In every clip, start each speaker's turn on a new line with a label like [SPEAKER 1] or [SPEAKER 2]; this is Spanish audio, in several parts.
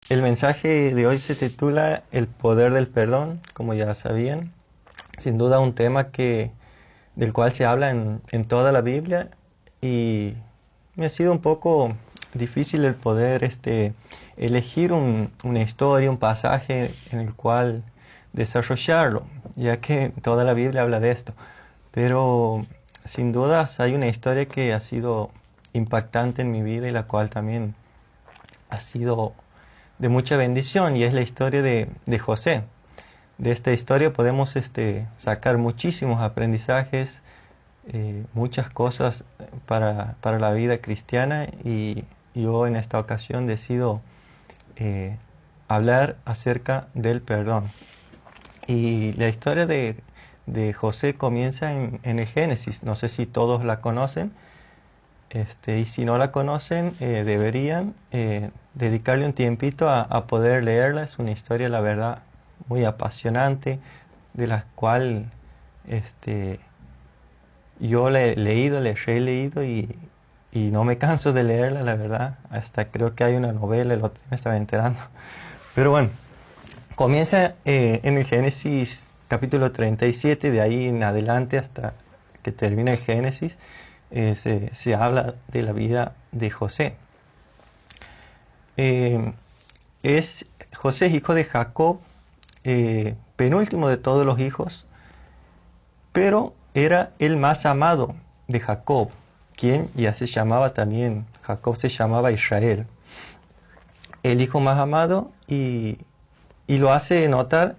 [SPEAKER 1] El mensaje de hoy se titula El poder del perdón, como ya sabían. Sin duda un tema del cual se habla en toda la Biblia y me ha sido un poco difícil el poder elegir una historia, un pasaje en el cual desarrollarlo, ya que toda la Biblia habla de esto. Pero sin dudas hay una historia que ha sido impactante en mi vida y la cual también ha sido de mucha bendición, y es la historia de José. De esta historia podemos sacar muchísimos aprendizajes, muchas cosas para la vida cristiana, y yo en esta ocasión decido eh, hablar acerca del perdón. Y la historia de José comienza en el Génesis. No sé si todos la conocen, y si no la conocen, deberían dedicarle un tiempito a poder leerla. Es una historia, la verdad, muy apasionante, de la cual este, yo la he leído, la he releído y no me canso de leerla, la verdad. Hasta creo que hay una novela, el otro día me estaba enterando. Pero bueno, comienza en el Génesis capítulo 37, de ahí en adelante hasta que termina el Génesis, se habla de la vida de José. Eh, José es hijo de Jacob, penúltimo de todos los hijos, pero era el más amado de Jacob, quien ya se llamaba también, Jacob se llamaba Israel, el hijo más amado, y lo hace notar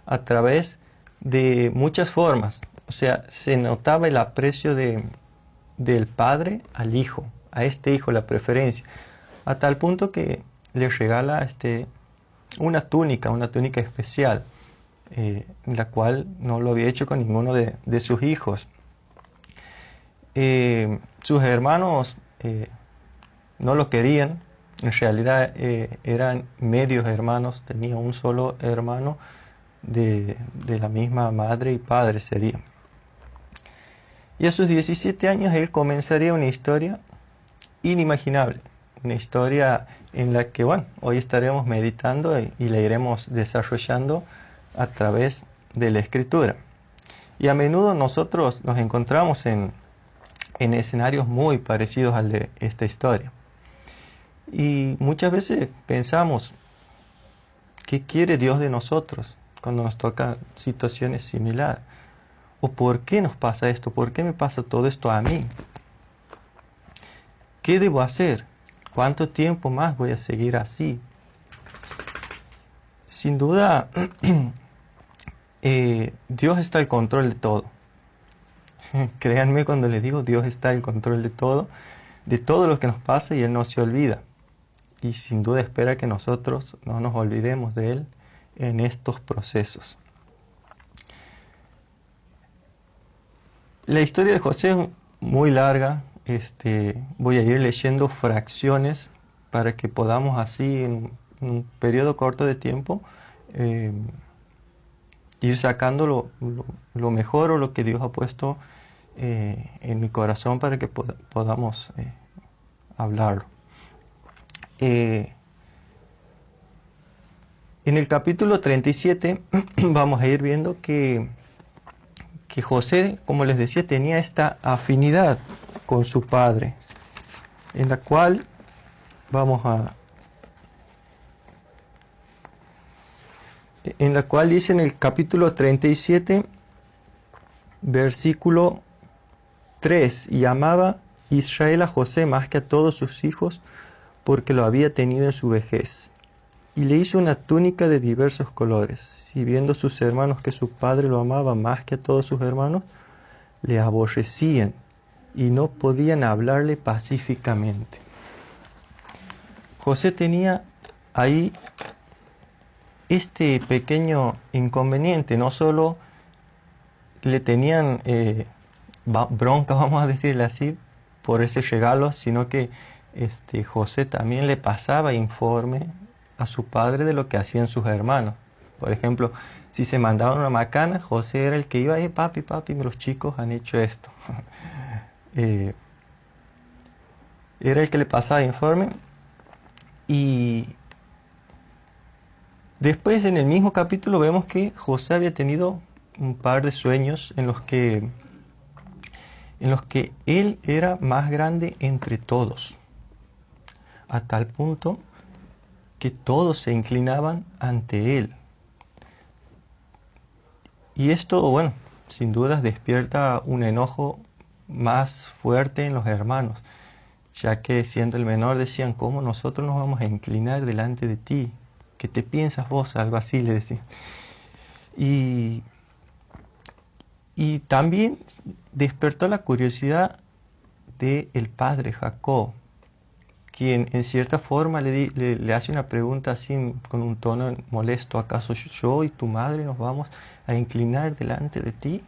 [SPEAKER 1] a través de muchas formas. O sea, se notaba el aprecio del padre al hijo, a este hijo la preferencia, a tal punto que le regala una túnica especial, la cual no lo había hecho con ninguno de sus hijos. Sus hermanos no lo querían. En realidad eran medios hermanos, tenía un solo hermano de la misma madre y padre sería. Y a sus 17 años él comenzaría una historia inimaginable, una historia en la que, bueno, hoy estaremos meditando y la iremos desarrollando a través de la escritura. Y a menudo nosotros nos encontramos en escenarios muy parecidos al de esta historia. Y muchas veces pensamos, ¿qué quiere Dios de nosotros cuando nos tocan situaciones similares? ¿O por qué nos pasa esto? ¿Por qué me pasa todo esto a mí? ¿Qué debo hacer? ¿Cuánto tiempo más voy a seguir así? Sin duda, Dios está al control de todo. Créanme cuando les digo, Dios está al control de todo lo que nos pasa, y Él no se olvida. Y sin duda espera que nosotros no nos olvidemos de Él en estos procesos. La historia de José es muy larga. Voy a ir leyendo fracciones para que podamos así en un periodo corto de tiempo eh, ir sacando lo mejor, o lo que Dios ha puesto en mi corazón para que podamos hablarlo. Eh, en el capítulo 37 vamos a ir viendo que José, como les decía, tenía esta afinidad con su padre, en la cual dice en el capítulo 37, versículo 3: y amaba Israel a José más que a todos sus hijos, porque lo había tenido en su vejez. Y le hizo una túnica de diversos colores. Y viendo sus hermanos que su padre lo amaba más que a todos sus hermanos, le aborrecían y no podían hablarle pacíficamente. José tenía ahí este pequeño inconveniente. No solo le tenían bronca, vamos a decirle así, por ese regalo, sino que José también le pasaba informe a su padre de lo que hacían sus hermanos. Por ejemplo, si se mandaban una macana, José era el que iba: papi, los chicos han hecho esto. Era el que le pasaba informe, y Después, en el mismo capítulo, vemos que José había tenido un par de sueños en los que él era más grande entre todos, a tal punto que todos se inclinaban ante él. Y esto, bueno, sin dudas despierta un enojo más fuerte en los hermanos, ya que siendo el menor decían, ¿cómo nosotros nos vamos a inclinar delante de ti? ¿Qué te piensas vos? Algo así le decían. Y, y también despertó la curiosidad del padre Jacob, quien en cierta forma le hace una pregunta así con un tono molesto, ¿acaso yo y tu madre nos vamos a inclinar delante de ti?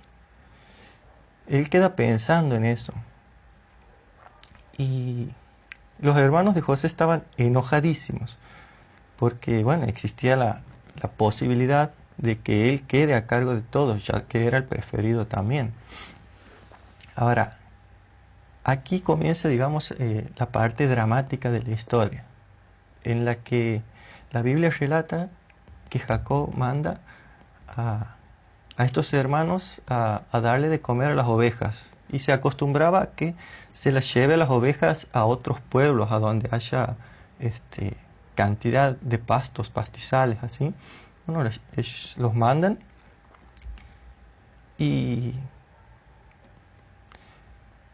[SPEAKER 1] Él queda pensando en eso. Y los hermanos de José estaban enojadísimos, porque bueno, existía la posibilidad de que él quede a cargo de todos, ya que era el preferido también. Ahora, aquí comienza, digamos, la parte dramática de la historia, en la que la Biblia relata que Jacob manda a estos hermanos a darle de comer a las ovejas. Y se acostumbraba a que se las lleve a las ovejas a otros pueblos, a donde haya cantidad de pastos, pastizales, así. Bueno, ellos los mandan y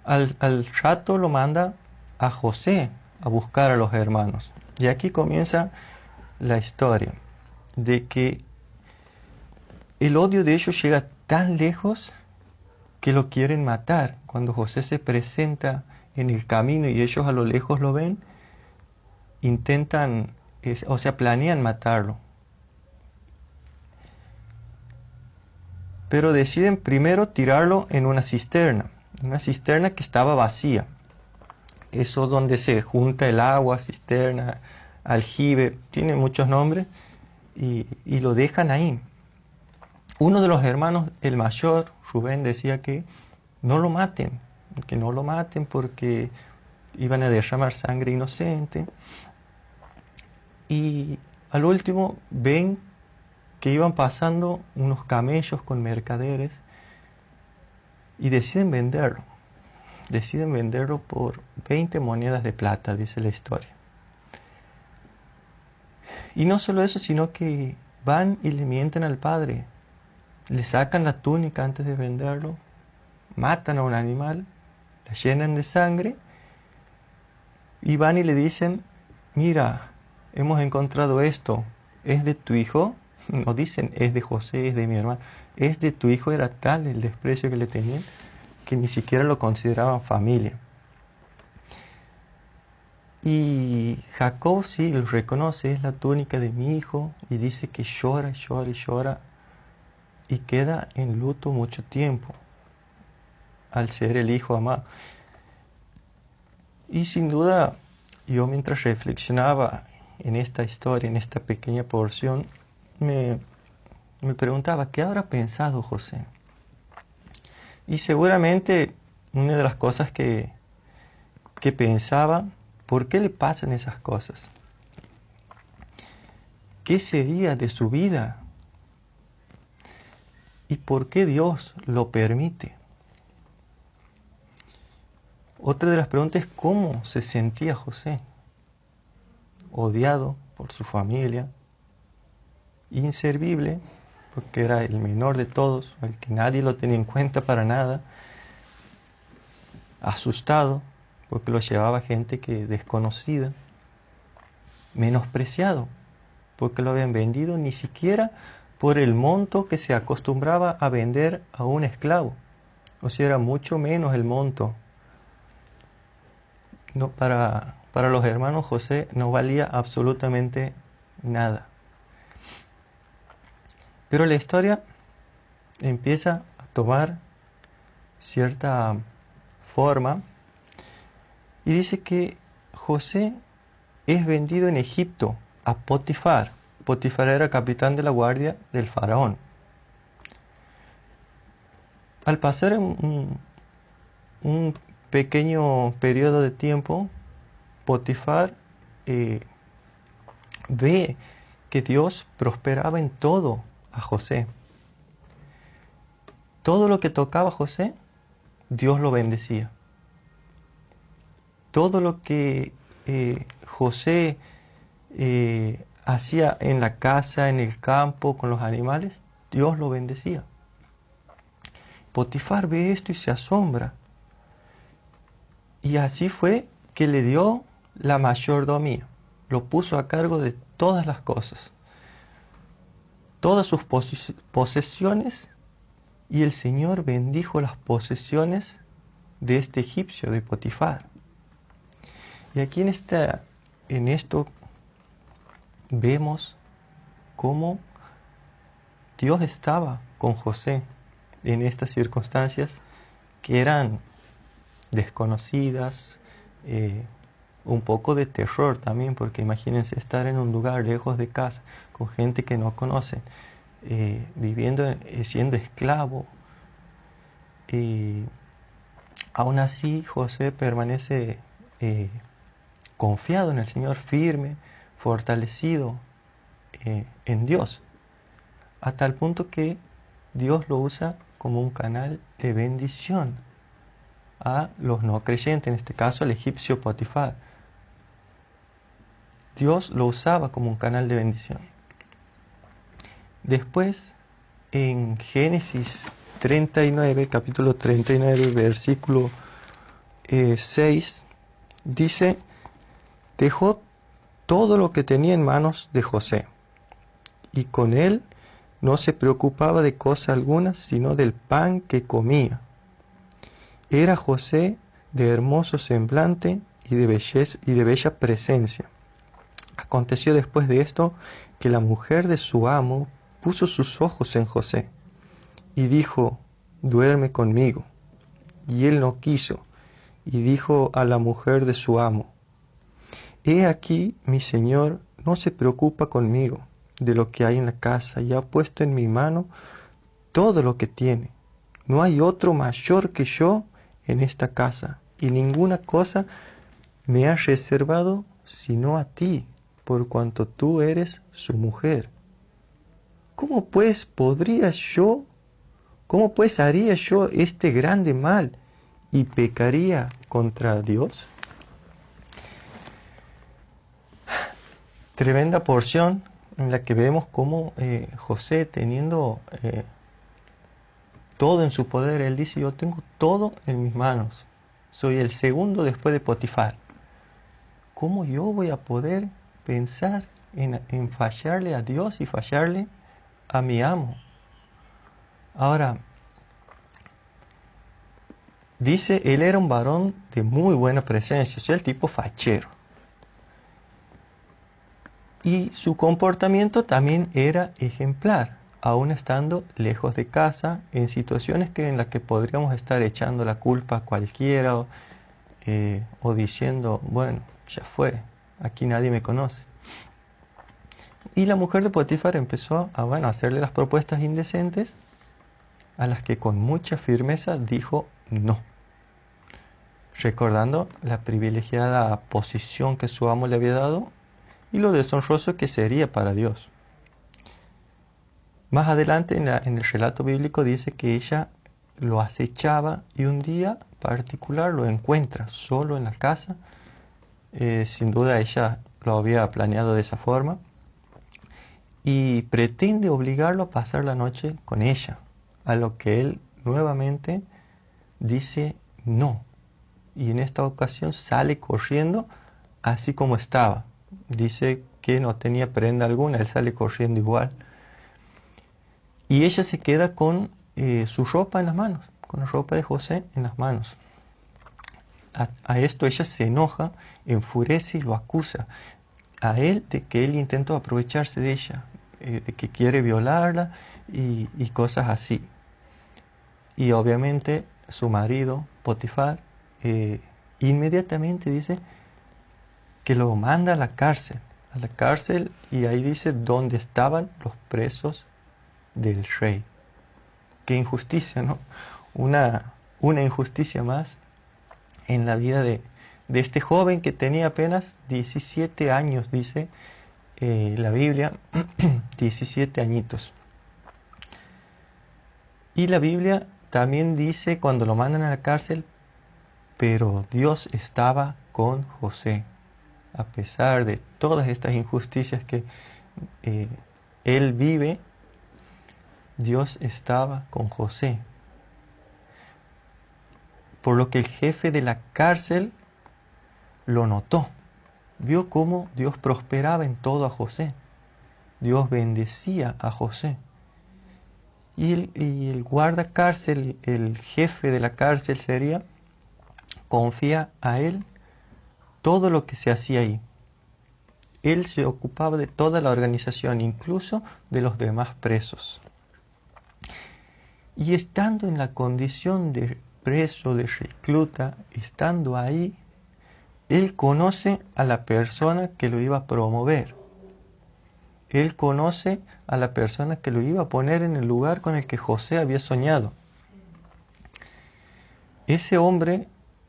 [SPEAKER 1] al rato lo manda a José a buscar a los hermanos. Y aquí comienza la historia de que el odio de ellos llega tan lejos que lo quieren matar. Cuando José se presenta en el camino y ellos a lo lejos lo ven, intentan, planean matarlo. Pero deciden primero tirarlo en una cisterna que estaba vacía. Eso donde se junta el agua, cisterna, aljibe, tiene muchos nombres, y lo dejan ahí. Uno de los hermanos, el mayor, Rubén, decía que no lo maten, porque iban a derramar sangre inocente. Y al último ven que iban pasando unos camellos con mercaderes y deciden venderlo. Deciden venderlo por 20 monedas de plata, dice la historia. Y no solo eso, sino que van y le mienten al padre. Le sacan la túnica antes de venderlo, matan a un animal, la llenan de sangre y van y le dicen, mira, hemos encontrado esto, ¿es de tu hijo? No dicen, es de José, es de mi hermano, es de tu hijo. Era tal el desprecio que le tenían que ni siquiera lo consideraban familia. Y Jacob sí lo reconoce, es la túnica de mi hijo, y dice que llora, llora y llora, y queda en luto mucho tiempo al ser el hijo amado. Y sin duda, yo mientras reflexionaba en esta historia, en esta pequeña porción, me preguntaba, ¿qué habrá pensado José? Y seguramente una de las cosas que pensaba, ¿por qué le pasan esas cosas? ¿Qué sería de su vida? ¿Y por qué Dios lo permite? Otra de las preguntas es cómo se sentía José, odiado por su familia, inservible, porque era el menor de todos, el que nadie lo tenía en cuenta para nada, asustado, porque lo llevaba gente que desconocida, menospreciado, porque lo habían vendido ni siquiera por el monto que se acostumbraba a vender a un esclavo. O sea, era mucho menos el monto. No, para los hermanos José no valía absolutamente nada. Pero la historia empieza a tomar cierta forma y dice que José es vendido en Egipto a Potifar. Potifar era capitán de la guardia del faraón. Al pasar un pequeño periodo de tiempo, Potifar ve que Dios prosperaba en todo a José. Todo lo que tocaba a José, Dios lo bendecía. Todo lo que José hacía en la casa, en el campo, con los animales, Dios lo bendecía. Potifar ve esto y se asombra. Y así fue que le dio la mayordomía. Lo puso a cargo de todas las cosas, todas sus posesiones, y el Señor bendijo las posesiones de este egipcio, de Potifar. Y aquí en esto vemos cómo Dios estaba con José en estas circunstancias que eran desconocidas, un poco de terror también, porque imagínense estar en un lugar lejos de casa, con gente que no conocen, viviendo, siendo esclavo. Y aún así José permanece confiado en el Señor, firme, fortalecido en Dios, a tal punto que Dios lo usa como un canal de bendición a los no creyentes, en este caso al egipcio Potifar. Dios lo usaba como un canal de bendición. Después, en Génesis 39, capítulo 39, versículo 6, dice: dejó todo lo que tenía en manos de José, y con él no se preocupaba de cosa alguna, sino del pan que comía. Era José de hermoso semblante y de bella presencia. Aconteció después de esto que la mujer de su amo puso sus ojos en José y dijo: duerme conmigo. Y él no quiso, y dijo a la mujer de su amo: he aquí mi señor no se preocupa conmigo de lo que hay en la casa, y ha puesto en mi mano todo lo que tiene. No hay otro mayor que yo en esta casa, y ninguna cosa me ha reservado sino a ti, por cuanto tú eres su mujer. ¿Cómo pues haría yo este grande mal y pecaría contra Dios? Tremenda porción en la que vemos cómo José, teniendo todo en su poder, él dice: yo tengo todo en mis manos, soy el segundo después de Potifar. ¿Cómo yo voy a poder pensar en fallarle a Dios y fallarle a mi amo? Ahora, dice, él era un varón de muy buena presencia, o sea, el tipo fachero. Y su comportamiento también era ejemplar, aún estando lejos de casa, en situaciones en las que podríamos estar echando la culpa a cualquiera o diciendo: bueno, ya fue, aquí nadie me conoce. Y la mujer de Potifar empezó a hacerle las propuestas indecentes, a las que con mucha firmeza dijo no, recordando la privilegiada posición que su amo le había dado y lo deshonroso que sería para Dios. Más adelante en el relato bíblico dice que ella lo acechaba y un día particular lo encuentra solo en la casa. Sin duda ella lo había planeado de esa forma y pretende obligarlo a pasar la noche con ella, a lo que él nuevamente dice no, y en esta ocasión sale corriendo así como estaba. Dice que no tenía prenda alguna, él sale corriendo igual. Y ella se queda con su ropa en las manos, con la ropa de José en las manos. A esto ella se enoja, enfurece y lo acusa a él de que él intentó aprovecharse de ella, de que quiere violarla y cosas así. Y obviamente su marido, Potifar, inmediatamente dice que lo manda a la cárcel, y ahí dice dónde estaban los presos del rey. Qué injusticia, ¿no? Una injusticia más en la vida de este joven que tenía apenas 17 años, dice, la Biblia 17 añitos. Y la Biblia también dice cuando lo mandan a la cárcel, pero Dios estaba con José. A pesar de todas estas injusticias que él vive, Dios estaba con José. Por lo que el jefe de la cárcel lo notó. Vio cómo Dios prosperaba en todo a José. Dios bendecía a José. Y el guardacárcel, el jefe de la cárcel sería, confía a él todo lo que se hacía ahí. Él se ocupaba de toda la organización, incluso de los demás presos. Y estando en la condición de preso, de recluta, estando ahí, él conoce a la persona que lo iba a promover. Él conoce a la persona que lo iba a poner en el lugar con el que José había soñado. Ese hombre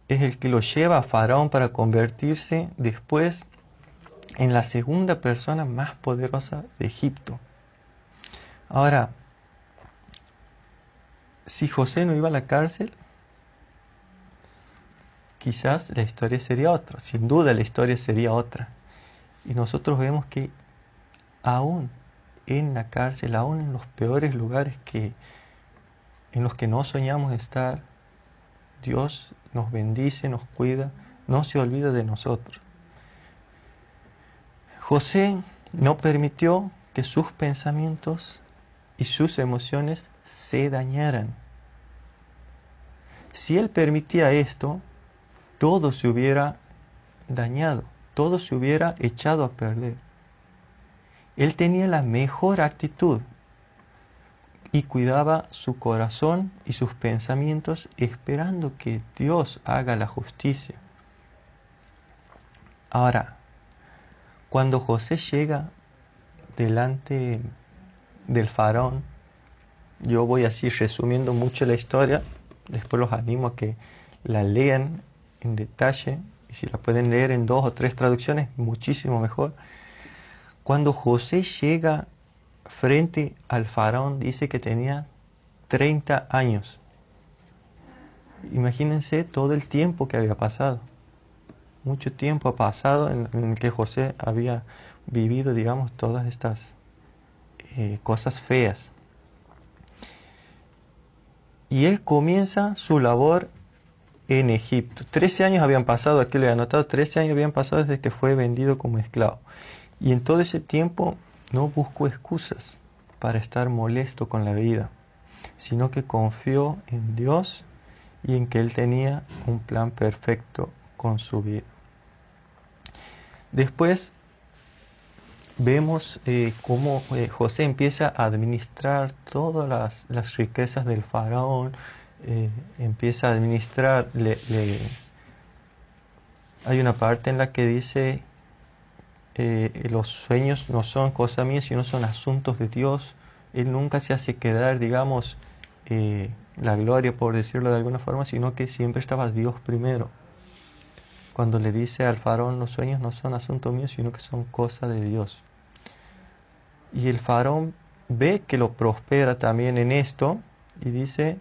[SPEAKER 1] es el que lo lleva a Faraón para convertirse después en la segunda persona más poderosa de Egipto. Ahora, si José no iba a la cárcel, quizás la historia sería otra. Sin duda la historia sería otra. Y nosotros vemos que aún en la cárcel, aún en los peores lugares en los que no soñamos estar, Dios nos bendice, nos cuida, no se olvida de nosotros. José no permitió que sus pensamientos y sus emociones se dañaran. Si él permitía esto, todo se hubiera dañado, todo se hubiera echado a perder. Él tenía la mejor actitud y cuidaba su corazón y sus pensamientos esperando que Dios haga la justicia. Ahora, cuando José llega delante del faraón, yo voy así resumiendo mucho la historia, después los animo a que la lean en detalle, y si la pueden leer en 2 o 3 traducciones, muchísimo mejor. Cuando José llega frente al faraón, dice que tenía 30 años. Imagínense todo el tiempo que había pasado. Mucho tiempo ha pasado en el que José había vivido, digamos, todas estas cosas feas. Y él comienza su labor en Egipto. 13 años habían pasado, aquí lo he anotado, 13 años habían pasado desde que fue vendido como esclavo. Y en todo ese tiempo no buscó excusas para estar molesto con la vida, sino que confió en Dios y en que Él tenía un plan perfecto con su vida. Después vemos cómo José empieza a administrar todas las riquezas del faraón, empieza a administrar, hay una parte en la que dice, los sueños no son cosa mía, sino son asuntos de Dios. Él nunca se hace quedar, digamos, la gloria, por decirlo de alguna forma, sino que siempre estaba Dios primero. Cuando le dice al faraón, los sueños no son asunto mío, sino que son cosa de Dios. Y el faraón ve que lo prospera también en esto y dice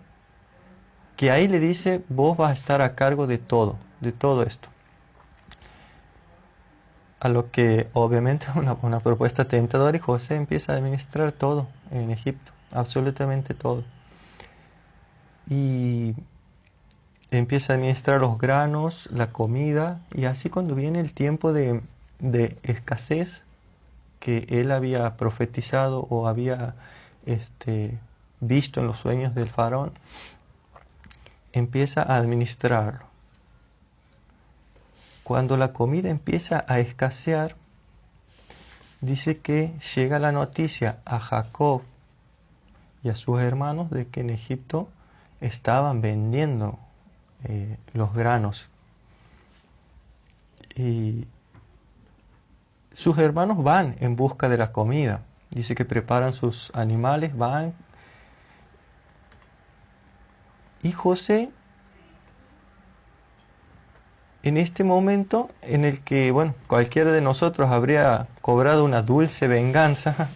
[SPEAKER 1] que ahí le dice, vos vas a estar a cargo de todo esto. A lo que obviamente es una propuesta tentadora, y José empieza a administrar todo en Egipto, absolutamente todo. Y empieza a administrar los granos, la comida, y así cuando viene el tiempo de escasez que él había profetizado o había visto en los sueños del faraón, empieza a administrarlo. Cuando la comida empieza a escasear, dice que llega la noticia a Jacob y a sus hermanos de que en Egipto estaban vendiendo los granos. Y sus hermanos van en busca de la comida. Dice que preparan sus animales, van. Y José en este momento en el que, bueno, cualquiera de nosotros habría cobrado una dulce venganza,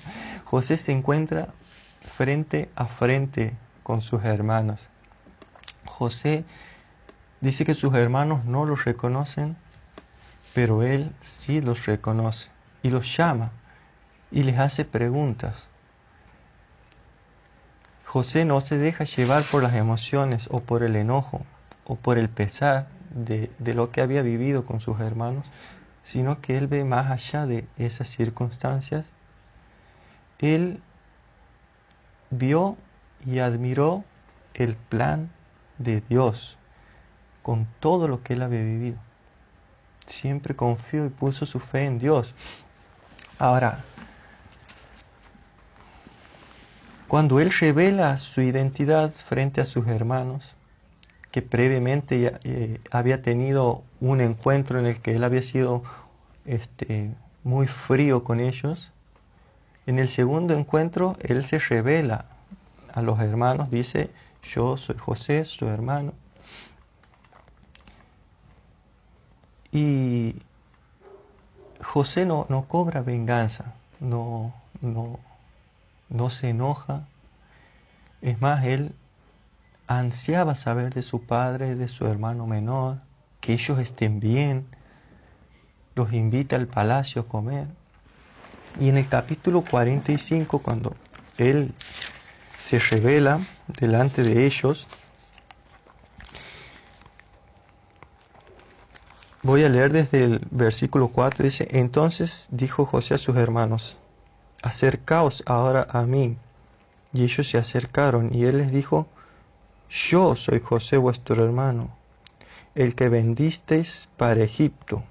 [SPEAKER 1] José se encuentra frente a frente con sus hermanos. José dice que sus hermanos no los reconocen, pero él sí los reconoce y los llama y les hace preguntas. José no se deja llevar por las emociones o por el enojo o por el pesar de lo que había vivido con sus hermanos, sino que él ve más allá de esas circunstancias. Él vio y admiró el plan de Dios con todo lo que él había vivido. Siempre confió y puso su fe en Dios. Ahora, cuando él revela su identidad frente a sus hermanos, que previamente ya, había tenido un encuentro en el que él había sido muy frío con ellos, en el segundo encuentro él se revela a los hermanos, dice: yo soy José, su hermano. Y José no cobra venganza, no se enoja. Es más, él ansiaba saber de su padre, de su hermano menor, que ellos estén bien, los invita al palacio a comer. Y en el capítulo 45, cuando él se revela delante de ellos, voy a leer desde el versículo 4, dice: entonces dijo José a sus hermanos: acercaos ahora a mí. Y ellos se acercaron, y él les dijo: yo soy José vuestro hermano, el que vendisteis para Egipto.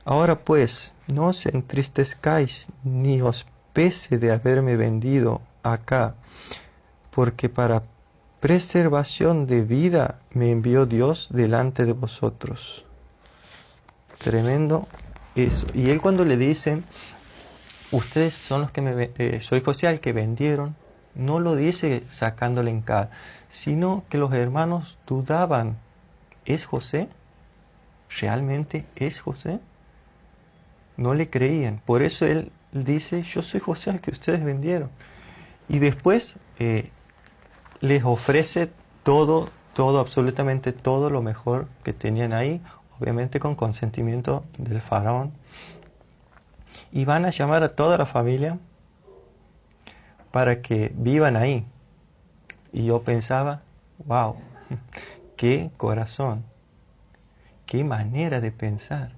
[SPEAKER 1] Ahora pues, no os entristezcáis, ni os pese de haberme vendido acá, porque para preservación de vida me envió Dios delante de vosotros. Tremendo eso. Y él, cuando le dicen: ustedes son los que soy José al que vendieron, no lo dice sacándole en cara, sino que los hermanos dudaban: ¿es José? ¿Realmente es José? No le creían. Por eso él dice: yo soy José al que ustedes vendieron. Y después les ofrece todo, absolutamente todo lo mejor que tenían ahí, obviamente con consentimiento del faraón. Y van a llamar a toda la familia para que vivan ahí. Y yo pensaba: wow, qué corazón, qué manera de pensar.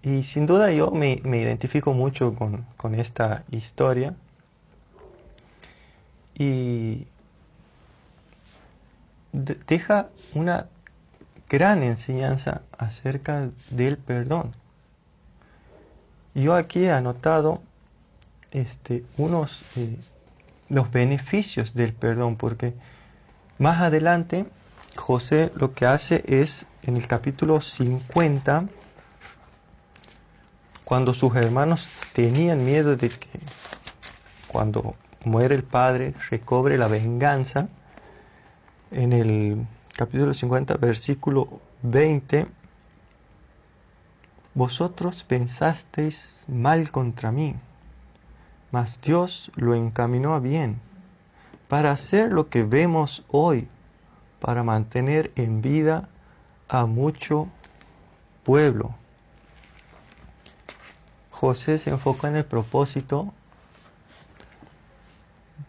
[SPEAKER 1] Y sin duda yo me identifico mucho con esta historia. Y deja una gran enseñanza acerca del perdón. Yo aquí he anotado los beneficios del perdón, porque más adelante José lo que hace es, en el capítulo 50, cuando sus hermanos tenían miedo de que cuando muere el padre recobre la venganza, en el capítulo 50, versículo 20, vosotros pensasteis mal contra mí, mas Dios lo encaminó a bien, para hacer lo que vemos hoy, para mantener en vida a mucho pueblo. José se enfocó en el propósito,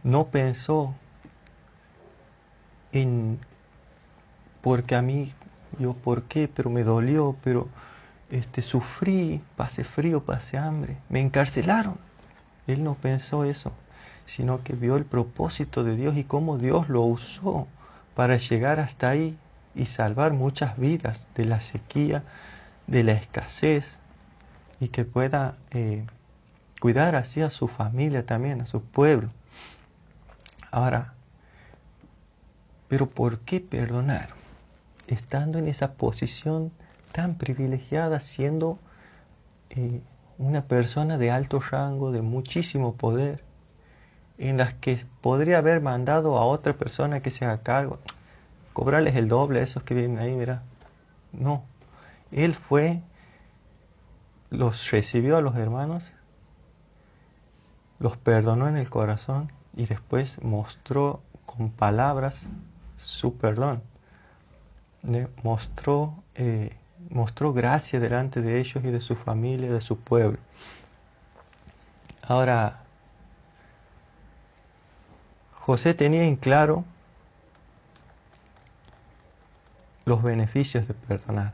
[SPEAKER 1] no pensó en porque a mí, yo por qué, pero me dolió, pero sufrí, pasé frío, pasé hambre, me encarcelaron. Él no pensó eso, sino que vio el propósito de Dios y cómo Dios lo usó para llegar hasta ahí y salvar muchas vidas de la sequía, de la escasez, y que pueda cuidar así a su familia también, a su pueblo. Ahora, ¿pero por qué perdonar? Estando en esa posición tan privilegiada, siendo una persona de alto rango, de muchísimo poder, en las que podría haber mandado a otra persona que se haga cargo. cobrarles el doble a esos que viven ahí, mira. No, Él fue, los recibió a los hermanos, los perdonó en el corazón y después mostró con palabras su perdón. Mostró gracia delante de ellos y de su familia, de su pueblo. Ahora, José tenía en claro los beneficios de perdonar.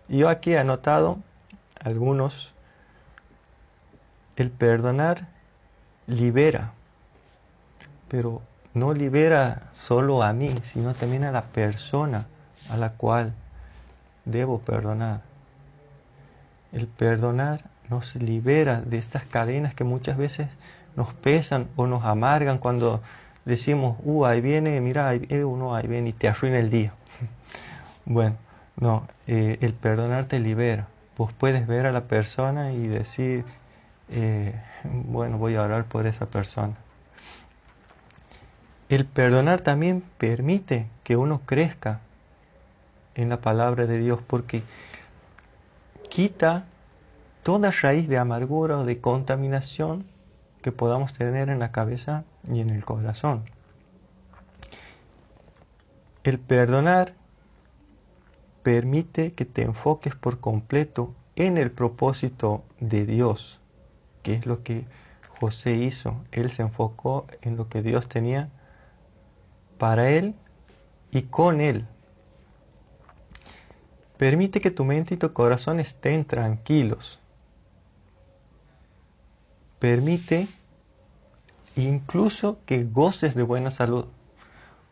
[SPEAKER 1] Y yo aquí he anotado algunos. El perdonar libera, pero no libera solo a mí, sino también a la persona a la cual debo perdonar. El perdonar nos libera de estas cadenas que muchas veces nos pesan o nos amargan cuando decimos, ahí viene, mira, ahí viene y te arruina el día. Bueno, no, el perdonar te libera. Vos puedes ver a la persona y decir, bueno, voy a orar por esa persona. El perdonar también permite que uno crezca en la palabra de Dios, porque quita toda raíz de amargura o de contaminación que podamos tener en la cabeza y en el corazón. El perdonar permite que te enfoques por completo en el propósito de Dios, que es lo que José hizo. Él se enfocó en lo que Dios tenía para él y con él. Permite que tu mente y tu corazón estén tranquilos. Permite incluso que goces de buena salud,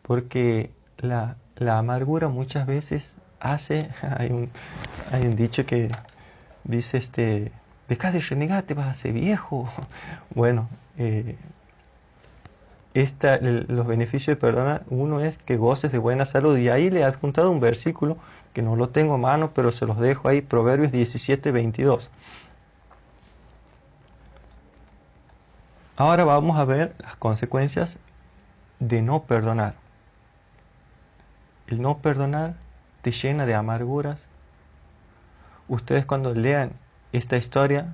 [SPEAKER 1] porque la amargura muchas veces hace, hay un dicho que dice, deja de renegar, te vas a hacer viejo. Bueno, los beneficios de perdonar, uno es que goces de buena salud, y ahí le he adjuntado un versículo que no lo tengo a mano, pero se los dejo ahí, Proverbios 17:22. Ahora vamos a ver las consecuencias de no perdonar. El no perdonar te llena de amarguras. Ustedes cuando lean esta historia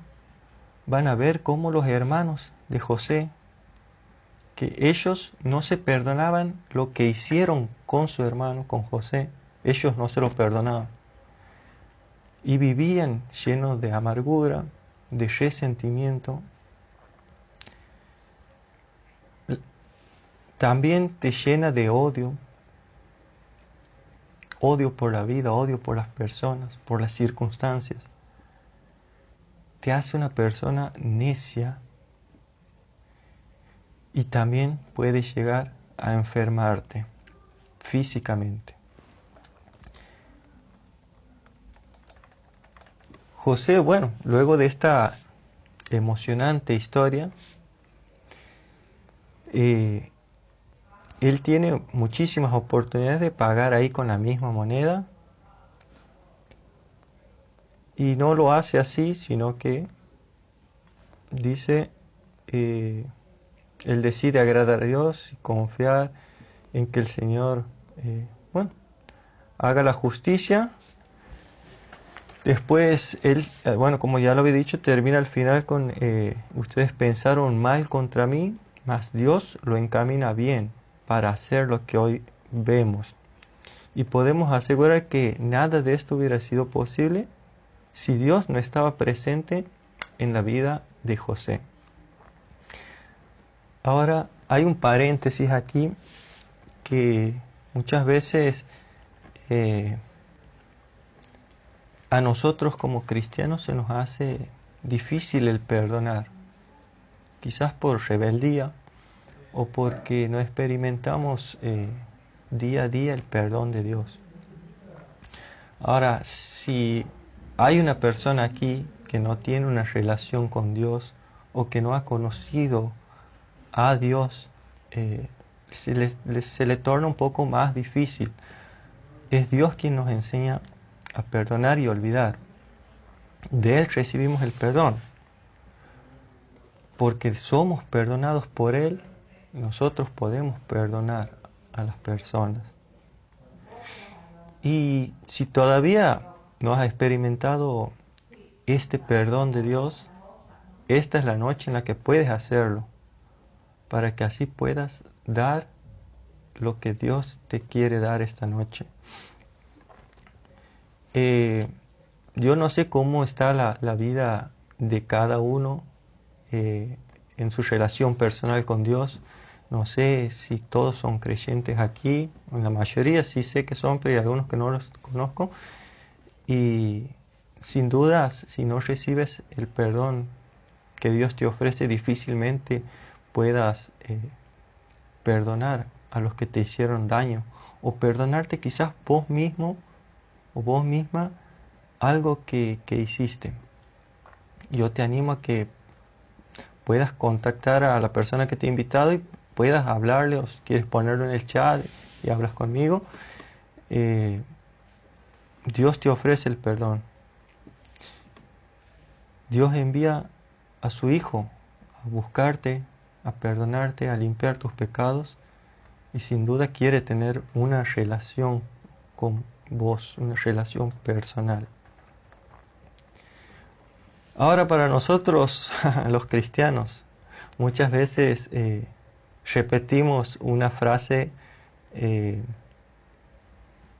[SPEAKER 1] van a ver cómo los hermanos de José, que ellos no se perdonaban lo que hicieron con su hermano, con José, ellos no se lo perdonaban. Y vivían llenos de amargura, de resentimiento. También te llena de odio. Odio por la vida, odio por las personas, por las circunstancias. Te hace una persona necia y también puede llegar a enfermarte físicamente. José, bueno, luego de esta emocionante historia, él tiene muchísimas oportunidades de pagar ahí con la misma moneda, y no lo hace así, sino que dice, él decide agradar a Dios y confiar en que el Señor, haga la justicia. Después él, como ya lo había dicho, termina al final con, ustedes pensaron mal contra mí, mas Dios lo encamina bien para hacer lo que hoy vemos. Y podemos asegurar que nada de esto hubiera sido posible si Dios no estaba presente en la vida de José. Ahora, hay un paréntesis aquí que muchas veces a nosotros como cristianos se nos hace difícil el perdonar, quizás por rebeldía o porque no experimentamos día a día el perdón de Dios. Ahora, si hay una persona aquí que no tiene una relación con Dios o que no ha conocido a Dios, se le torna un poco más difícil. Es Dios quien nos enseña a perdonar y olvidar. De Él recibimos el perdón. Porque somos perdonados por Él, nosotros podemos perdonar a las personas. Y si todavía no has experimentado este perdón de Dios, esta es la noche en la que puedes hacerlo, para que así puedas dar lo que Dios te quiere dar esta noche. Yo no sé cómo está la vida de cada uno en su relación personal con Dios. No sé si todos son creyentes aquí, la mayoría sí sé que son, pero hay algunos que no los conozco. Y sin dudas, si no recibes el perdón que Dios te ofrece, difícilmente puedas perdonar a los que te hicieron daño, o perdonarte quizás vos mismo o vos misma algo que hiciste. Yo te animo a que puedas contactar a la persona que te ha invitado y puedas hablarle, o si quieres ponerlo en el chat y hablas conmigo. Dios te ofrece el perdón. Dios envía a su Hijo a buscarte, a perdonarte, a limpiar tus pecados, y sin duda quiere tener una relación con vos, una relación personal. Ahora, para nosotros, los cristianos, muchas veces repetimos una frase,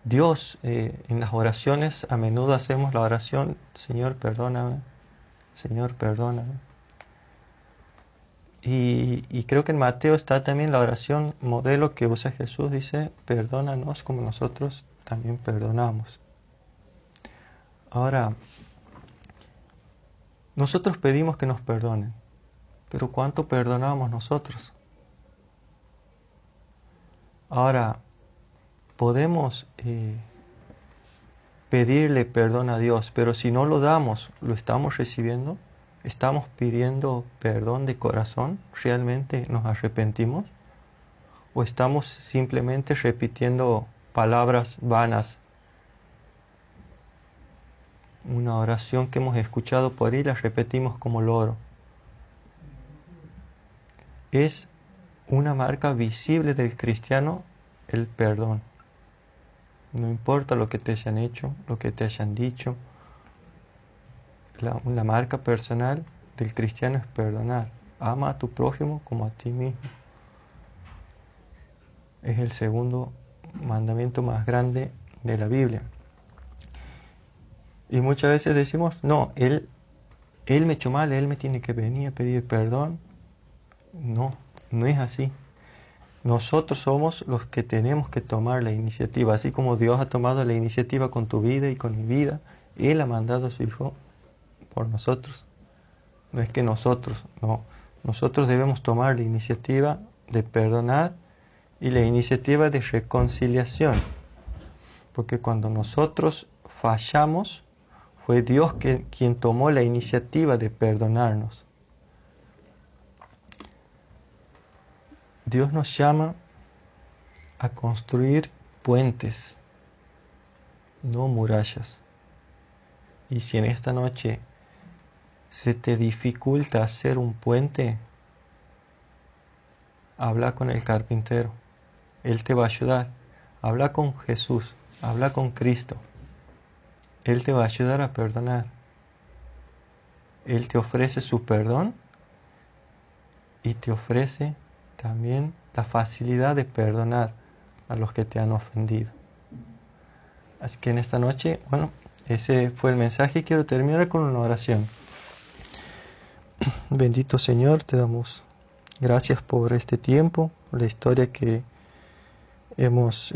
[SPEAKER 1] Dios, en las oraciones a menudo hacemos la oración, Señor, perdóname, Señor, perdóname. Y creo que en Mateo está también la oración modelo que usa Jesús, dice, perdónanos como nosotros también perdonamos. Ahora, nosotros pedimos que nos perdonen, pero ¿cuánto perdonamos nosotros? Ahora, podemos pedirle perdón a Dios, pero si no lo damos, ¿lo estamos recibiendo? ¿Estamos pidiendo perdón de corazón? ¿Realmente nos arrepentimos? ¿O estamos simplemente repitiendo palabras vanas? Una oración que hemos escuchado por ahí la repetimos como loro. Es una marca visible del cristiano el perdón. No importa lo que te hayan hecho, lo que te hayan dicho. La marca personal del cristiano es perdonar. Ama a tu prójimo como a ti mismo. Es el segundo mandamiento más grande de la Biblia. Y muchas veces decimos, no, él me echó mal, él me tiene que venir a pedir perdón. No, no es así. Nosotros somos los que tenemos que tomar la iniciativa. Así como Dios ha tomado la iniciativa con tu vida y con mi vida, Él ha mandado a su Hijo por nosotros. No es que nosotros, no. Nosotros debemos tomar la iniciativa de perdonar y la iniciativa de reconciliación. Porque cuando nosotros fallamos, fue Dios quien tomó la iniciativa de perdonarnos. Dios nos llama a construir puentes, no murallas. Y si en esta noche se te dificulta hacer un puente, habla con el carpintero. Él te va a ayudar. Habla con Jesús, habla con Cristo. Él te va a ayudar a perdonar. Él te ofrece su perdón y te ofrece también la facilidad de perdonar a los que te han ofendido. Así que en esta noche, bueno, ese fue el mensaje y quiero terminar con una oración. Bendito Señor, te damos gracias por este tiempo, la historia que hemos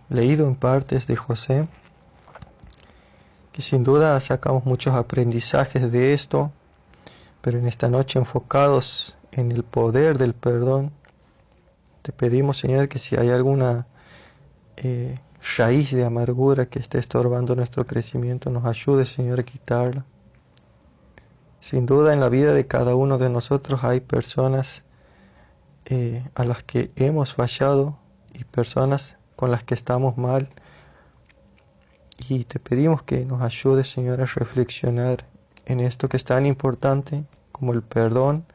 [SPEAKER 1] leído en partes de José, que sin duda sacamos muchos aprendizajes de esto, pero en esta noche enfocados en el poder del perdón, te pedimos, Señor, que si hay alguna raíz de amargura que esté estorbando nuestro crecimiento, nos ayude, Señor, a quitarla. Sin duda en la vida de cada uno de nosotros hay personas a las que hemos fallado y personas con las que estamos mal. Y te pedimos que nos ayudes, Señor, a reflexionar en esto que es tan importante como el perdón,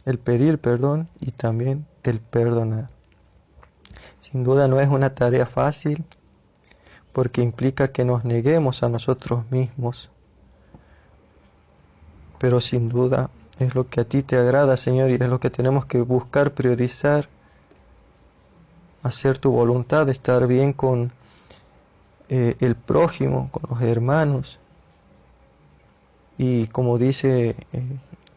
[SPEAKER 1] el pedir perdón y también el perdonar. Sin duda no es una tarea fácil, porque implica que nos neguemos a nosotros mismos. Pero sin duda es lo que a ti te agrada, Señor, y es lo que tenemos que buscar, priorizar, hacer tu voluntad, estar bien con el prójimo, con los hermanos. Y como dice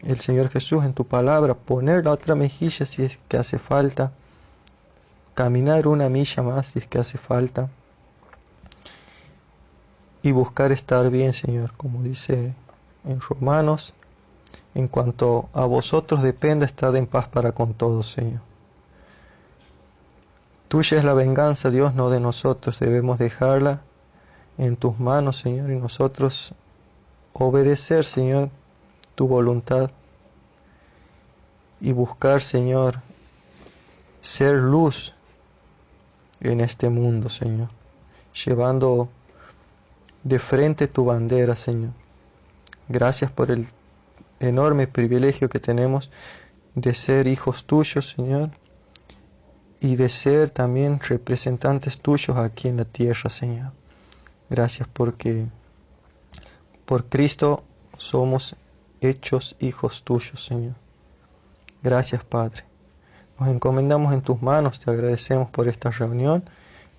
[SPEAKER 1] el Señor Jesús en tu palabra, poner la otra mejilla si es que hace falta, caminar una milla más si es que hace falta, y buscar estar bien, Señor, como dice en Romanos, en cuanto a vosotros dependa, estad en paz para con todos, Señor. Tuya es la venganza, Dios, no de nosotros. Debemos dejarla en tus manos, Señor, y nosotros obedecer, Señor, tu voluntad y buscar, Señor, ser luz en este mundo, Señor, llevando de frente tu bandera, Señor. Gracias por el enorme privilegio que tenemos de ser hijos tuyos, Señor, y de ser también representantes tuyos aquí en la tierra, Señor. Gracias porque por Cristo somos hechos hijos tuyos, Señor. Gracias, Padre. Nos encomendamos en tus manos, te agradecemos por esta reunión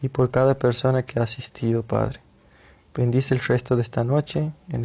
[SPEAKER 1] y por cada persona que ha asistido, Padre. Bendice el resto de esta noche en el